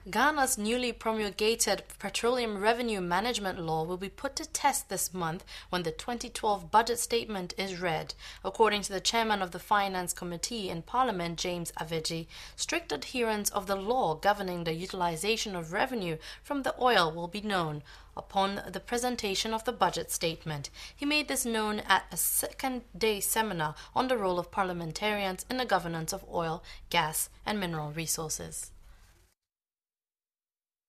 Ghana's newly promulgated Petroleum Revenue Management Law will be put to test this month when the 2012 budget statement is read. According to the chairman of the Finance Committee in Parliament, James Aveji, strict adherence of the law governing the utilization of revenue from the oil will be known upon the presentation of the budget statement. He made this known at a second-day seminar on the role of parliamentarians in the governance of oil, gas, and mineral resources.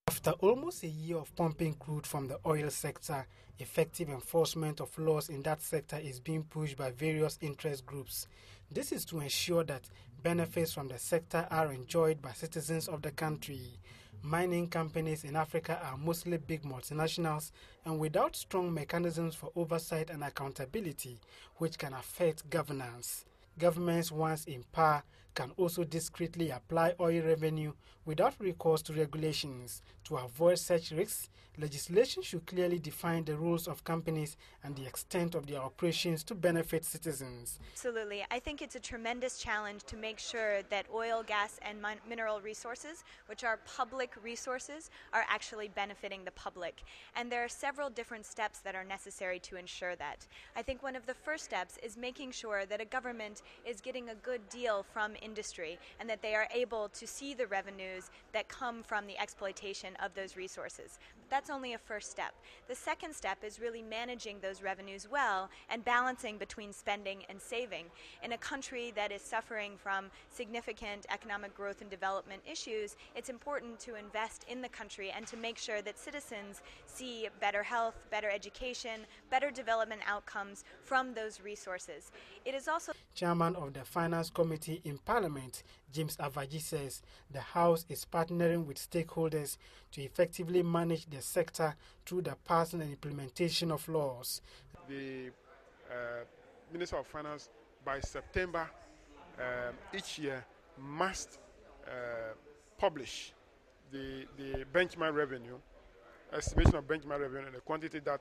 After almost a year of pumping crude from the oil sector, effective enforcement of laws in that sector is being pushed by various interest groups. This is to ensure that benefits from the sector are enjoyed by citizens of the country. Mining companies in Africa are mostly big multinationals, and without strong mechanisms for oversight and accountability, which can affect governance. Governments, once in power, can also discreetly apply oil revenue without recourse to regulations. To avoid such risks, legislation should clearly define the rules of companies and the extent of their operations to benefit citizens. Absolutely. I think it's a tremendous challenge to make sure that oil, gas, and mineral resources, which are public resources, are actually benefiting the public. And there are several different steps that are necessary to ensure that. I think one of the first steps is making sure that a government is getting a good deal from industry and that they are able to see the revenues that come from the exploitation of those resources. That's only a first step. The second step is really managing those revenues well and balancing between spending and saving. In a country that is suffering from significant economic growth and development issues, it's important to invest in the country and to make sure that citizens see better health, better education, better development outcomes from those resources. It is also Chairman of the Finance Committee in Parliament, James Aveji, says the House is partnering with stakeholders to effectively manage the sector through the passing and implementation of laws. The Minister of Finance, by September each year, must publish the benchmark revenue, estimation of benchmark revenue, and the quantity that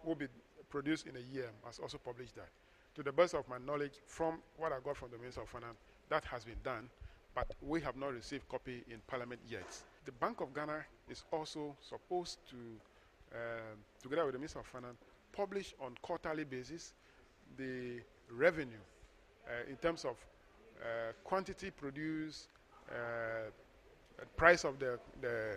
will be produced in a year must also publish that. To the best of my knowledge, from what I got from the Minister of Finance, that has been done, but we have not received copy in Parliament yet. The Bank of Ghana is also supposed to, together with the Minister of Finance, publish on quarterly basis the revenue in terms of quantity produced, price of the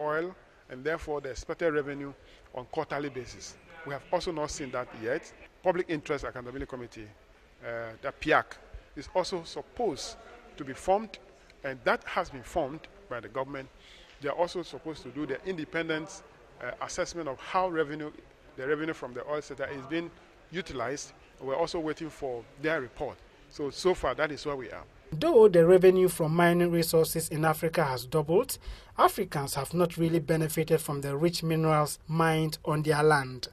oil, and therefore the expected revenue on quarterly basis. We have also not seen that yet. Public Interest Accountability Committee, the PIAC, is also supposed to be formed, and that has been formed by the government. They are also supposed to do the independent assessment of how the revenue from the oil sector is being utilized. We're also waiting for their report. So far, that is where we are. Though the revenue from mining resources in Africa has doubled, Africans have not really benefited from the rich minerals mined on their land.